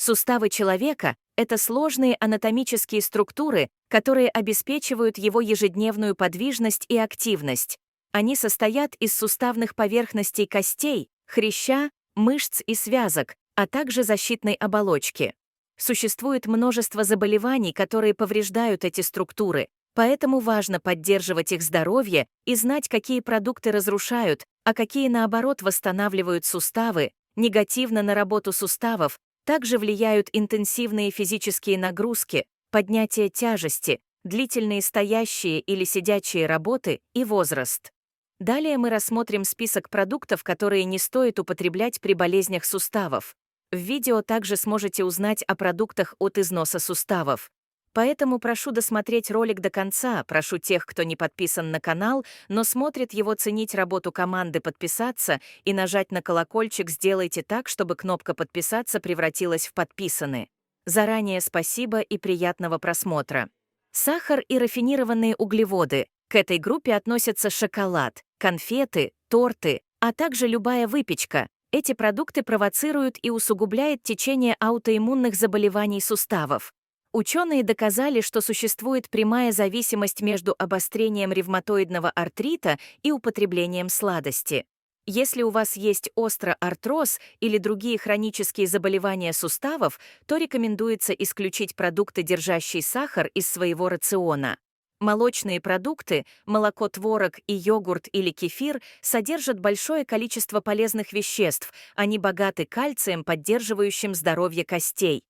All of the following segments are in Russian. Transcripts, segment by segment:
Суставы человека — это сложные анатомические структуры, которые обеспечивают его ежедневную подвижность и активность. Они состоят из суставных поверхностей костей, хряща, мышц и связок, а также защитной оболочки. Существует множество заболеваний, которые повреждают эти структуры, поэтому важно поддерживать их здоровье и знать, какие продукты разрушают, а какие, наоборот, восстанавливают суставы. Негативно на работу суставов также влияют интенсивные физические нагрузки, поднятие тяжести, длительные стоящие или сидячие работы и возраст. Далее мы рассмотрим список продуктов, которые не стоит употреблять при болезнях суставов. В видео также сможете узнать о продуктах от износа суставов. Поэтому прошу досмотреть ролик до конца, прошу тех, кто не подписан на канал, но смотрит его, ценить работу команды, подписаться и нажать на колокольчик. Сделайте так, чтобы кнопка «Подписаться» превратилась в «Подписаны». Заранее спасибо и приятного просмотра. Сахар и рафинированные углеводы. К этой группе относятся шоколад, конфеты, торты, а также любая выпечка. Эти продукты провоцируют и усугубляют течение аутоиммунных заболеваний суставов. Ученые доказали, что существует прямая зависимость между обострением ревматоидного артрита и употреблением сладости. Если у вас есть остеоартроз или другие хронические заболевания суставов, то рекомендуется исключить продукты, держащие сахар, из своего рациона. Молочные продукты, молоко, творог и йогурт или кефир содержат большое количество полезных веществ, они богаты кальцием, поддерживающим здоровье костей.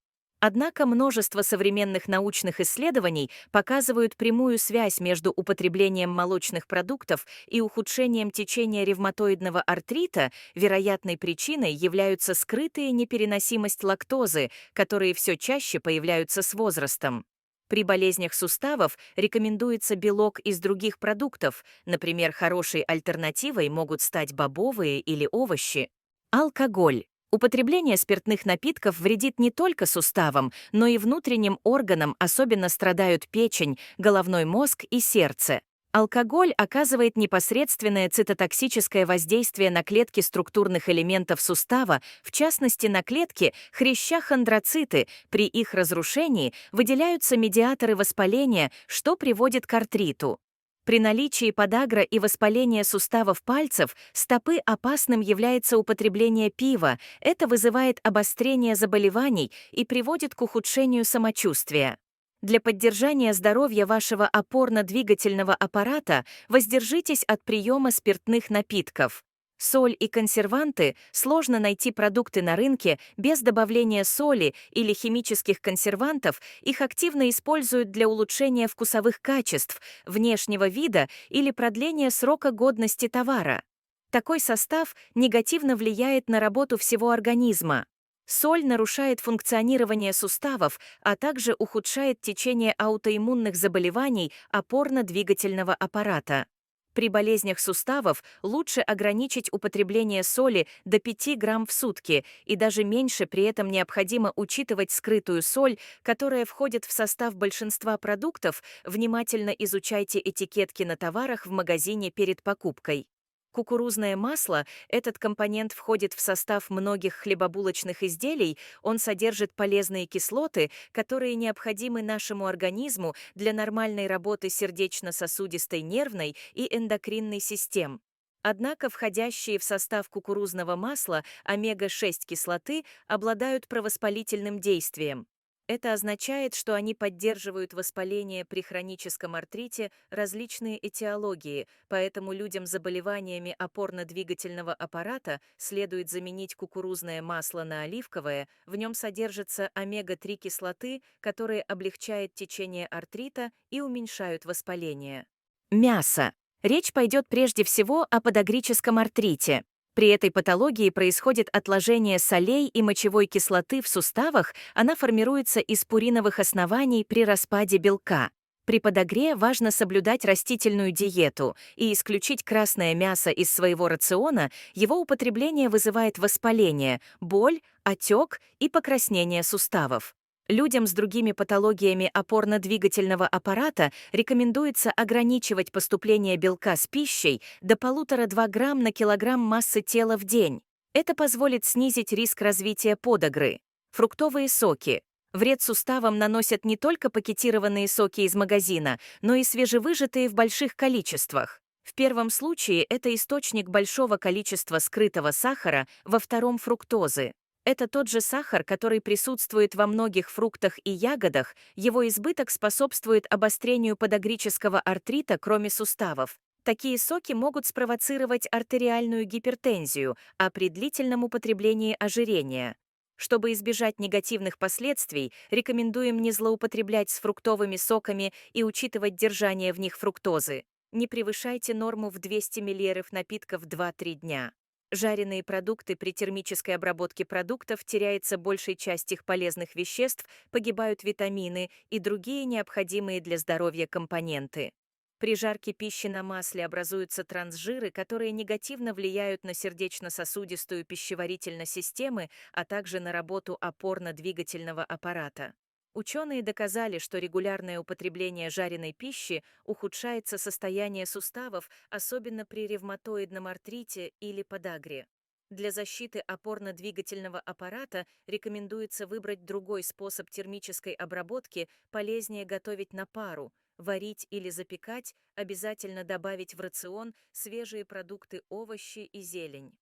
Однако множество современных научных исследований показывают прямую связь между употреблением молочных продуктов и ухудшением течения ревматоидного артрита. Вероятной причиной являются скрытые непереносимость лактозы, которые все чаще появляются с возрастом. При болезнях суставов рекомендуется белок из других продуктов, например, хорошей альтернативой могут стать бобовые или овощи. Алкоголь. Употребление спиртных напитков вредит не только суставам, но и внутренним органам, особенно страдают печень, головной мозг и сердце. Алкоголь оказывает непосредственное цитотоксическое воздействие на клетки структурных элементов сустава, в частности на клетки хряща хондроциты. При их разрушении выделяются медиаторы воспаления, что приводит к артриту. При наличии подагра и воспаления суставов пальцев стопы опасным является употребление пива. Это вызывает обострение заболеваний и приводит к ухудшению самочувствия. Для поддержания здоровья вашего опорно-двигательного аппарата воздержитесь от приема спиртных напитков. Соль и консерванты. Сложно найти продукты на рынке без добавления соли или химических консервантов. Их активно используют для улучшения вкусовых качеств, внешнего вида или продления срока годности товара. Такой состав негативно влияет на работу всего организма. Соль нарушает функционирование суставов, а также ухудшает течение аутоиммунных заболеваний опорно-двигательного аппарата. При болезнях суставов лучше ограничить употребление соли до 5 грамм в сутки, и даже меньше. При этом необходимо учитывать скрытую соль, которая входит в состав большинства продуктов. Внимательно изучайте этикетки на товарах в магазине перед покупкой. Кукурузное масло. Этот компонент входит в состав многих хлебобулочных изделий. Он содержит полезные кислоты, которые необходимы нашему организму для нормальной работы сердечно-сосудистой, нервной и эндокринной систем. Однако входящие в состав кукурузного масла омега-6 кислоты обладают провоспалительным действием. Это означает, что они поддерживают воспаление при хроническом артрите, различные этиологии, поэтому людям с заболеваниями опорно-двигательного аппарата следует заменить кукурузное масло на оливковое. В нем содержатся омега-3 кислоты, которые облегчают течение артрита и уменьшают воспаление. Мясо. Речь пойдет прежде всего о подагрическом артрите. При этой патологии происходит отложение солей и мочевой кислоты в суставах, она формируется из пуриновых оснований при распаде белка. При подагре важно соблюдать растительную диету и исключить красное мясо из своего рациона. Его употребление вызывает воспаление, боль, отек и покраснение суставов. Людям с другими патологиями опорно-двигательного аппарата рекомендуется ограничивать поступление белка с пищей до 1,5–2 грамм на килограмм массы тела в день. Это позволит снизить риск развития подагры. Фруктовые соки. Вред суставам наносят не только пакетированные соки из магазина, но и свежевыжатые в больших количествах. В первом случае это источник большого количества скрытого сахара, во втором — фруктозы. Это тот же сахар, который присутствует во многих фруктах и ягодах, его избыток способствует обострению подагрического артрита, кроме суставов. Такие соки могут спровоцировать артериальную гипертензию, а при длительном употреблении — ожирение. Чтобы избежать негативных последствий, рекомендуем не злоупотреблять с фруктовыми соками и учитывать держание в них фруктозы. Не превышайте норму в 200 мл напитков 2-3 дня. Жареные продукты при термической обработке продуктов теряется большая часть их полезных веществ, погибают витамины и другие необходимые для здоровья компоненты. При жарке пищи на масле образуются трансжиры, которые негативно влияют на сердечно-сосудистую пищеварительную систему, а также на работу опорно-двигательного аппарата. Ученые доказали, что регулярное употребление жареной пищи ухудшает состояние суставов, особенно при ревматоидном артрите или подагре. Для защиты опорно-двигательного аппарата рекомендуется выбрать другой способ термической обработки, полезнее готовить на пару. Варить или запекать, обязательно добавить в рацион свежие продукты, овощи и зелень.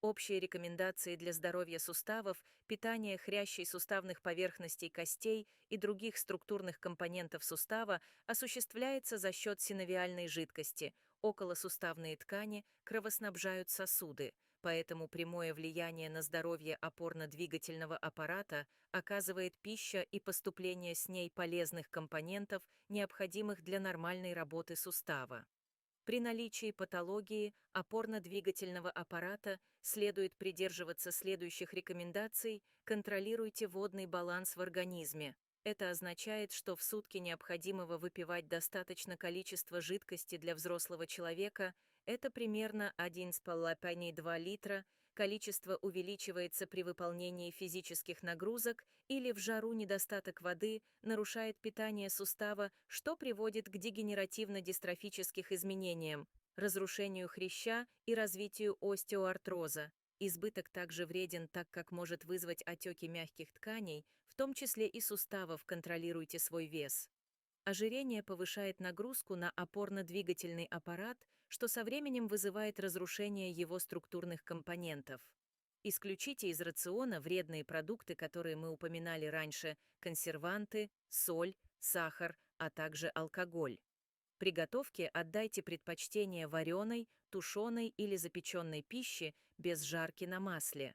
Общие рекомендации для здоровья суставов, питания хрящей суставных поверхностей костей и других структурных компонентов сустава осуществляется за счет синовиальной жидкости. Околосуставные ткани кровоснабжают сосуды, поэтому прямое влияние на здоровье опорно-двигательного аппарата оказывает пища и поступление с ней полезных компонентов, необходимых для нормальной работы сустава. При наличии патологии опорно-двигательного аппарата следует придерживаться следующих рекомендаций: контролируйте водный баланс в организме. Это означает, что в сутки необходимого выпивать достаточно количество жидкости для взрослого человека, это примерно 1,5–2 литра, количество увеличивается при выполнении физических нагрузок или в жару недостаток воды нарушает питание сустава, что приводит к дегенеративно-дистрофических изменениям, разрушению хряща и развитию остеоартроза. Избыток также вреден, так как может вызвать отеки мягких тканей, в том числе и суставов. Контролируйте свой вес. Ожирение повышает нагрузку на опорно-двигательный аппарат, что со временем вызывает разрушение его структурных компонентов. Исключите из рациона вредные продукты, которые мы упоминали раньше: консерванты, соль, сахар, а также алкоголь. При готовке отдайте предпочтение вареной, тушеной или запеченной пище без жарки на масле.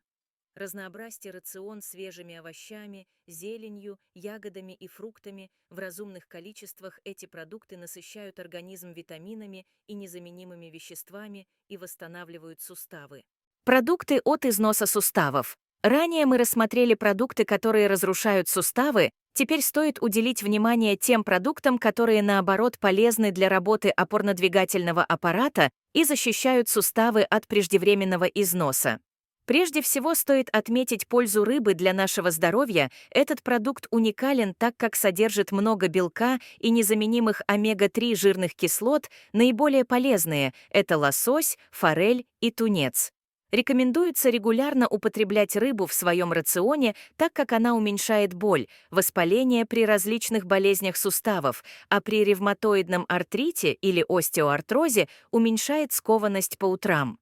Разнообразьте рацион свежими овощами, зеленью, ягодами и фруктами. В разумных количествах эти продукты насыщают организм витаминами и незаменимыми веществами и восстанавливают суставы. Продукты от износа суставов. Ранее мы рассмотрели продукты, которые разрушают суставы. Теперь стоит уделить внимание тем продуктам, которые, наоборот, полезны для работы опорно-двигательного аппарата и защищают суставы от преждевременного износа. Прежде всего стоит отметить пользу рыбы для нашего здоровья. Этот продукт уникален, так как содержит много белка и незаменимых омега-3 жирных кислот. Наиболее полезные – это лосось, форель и тунец. Рекомендуется регулярно употреблять рыбу в своем рационе, так как она уменьшает боль, воспаление при различных болезнях суставов, а при ревматоидном артрите или остеоартрозе уменьшает скованность по утрам.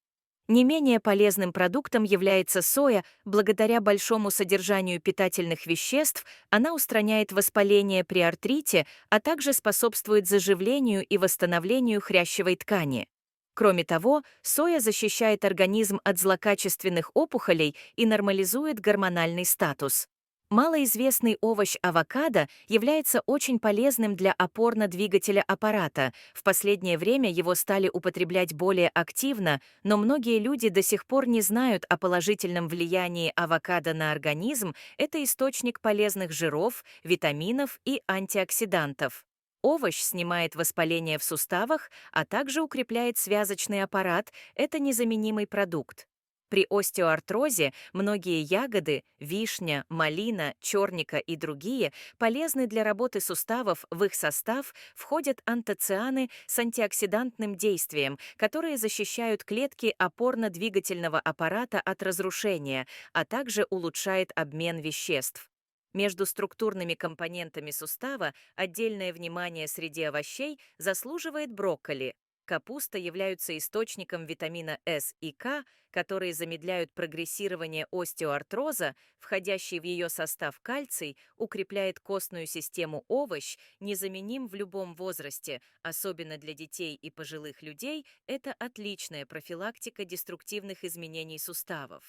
Не менее полезным продуктом является соя. Благодаря большому содержанию питательных веществ она устраняет воспаление при артрите, а также способствует заживлению и восстановлению хрящевой ткани. Кроме того, соя защищает организм от злокачественных опухолей и нормализует гормональный статус. Малоизвестный овощ авокадо является очень полезным для опорно-двигателя аппарата. В последнее время его стали употреблять более активно, но многие люди до сих пор не знают о положительном влиянии авокадо на организм. Это источник полезных жиров, витаминов и антиоксидантов. Овощ снимает воспаление в суставах, а также укрепляет связочный аппарат. Это незаменимый продукт. При остеоартрозе многие ягоды — вишня, малина, черника и другие — полезны для работы суставов. В их состав входят антоцианы с антиоксидантным действием, которые защищают клетки опорно-двигательного аппарата от разрушения, а также улучшает обмен веществ. Между структурными компонентами сустава отдельное внимание среди овощей заслуживает брокколи. Капуста являются источником витамина С и К, которые замедляют прогрессирование остеоартроза. Входящий в ее состав кальций укрепляет костную систему. Овощ незаменим в любом возрасте, особенно для детей и пожилых людей. Это отличная профилактика деструктивных изменений суставов.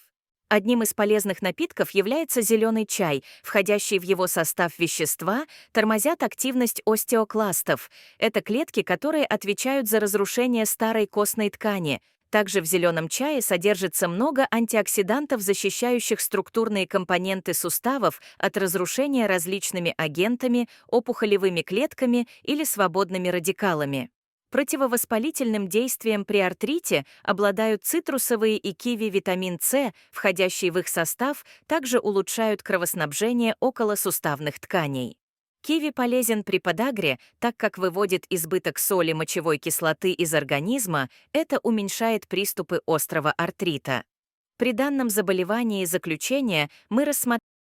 Одним из полезных напитков является зеленый чай. Входящие в его состав вещества тормозят активность остеокластов. Это клетки, которые отвечают за разрушение старой костной ткани. Также в зеленом чае содержится много антиоксидантов, защищающих структурные компоненты суставов от разрушения различными агентами, опухолевыми клетками или свободными радикалами. Противовоспалительным действием при артрите обладают цитрусовые и киви. Витамин С, входящий в их состав, также улучшают кровоснабжение околосуставных тканей. Киви полезен при подагре, так как выводит избыток соли мочевой кислоты из организма. Это уменьшает приступы острого артрита. При данном заболевании заключения мы рассмотрели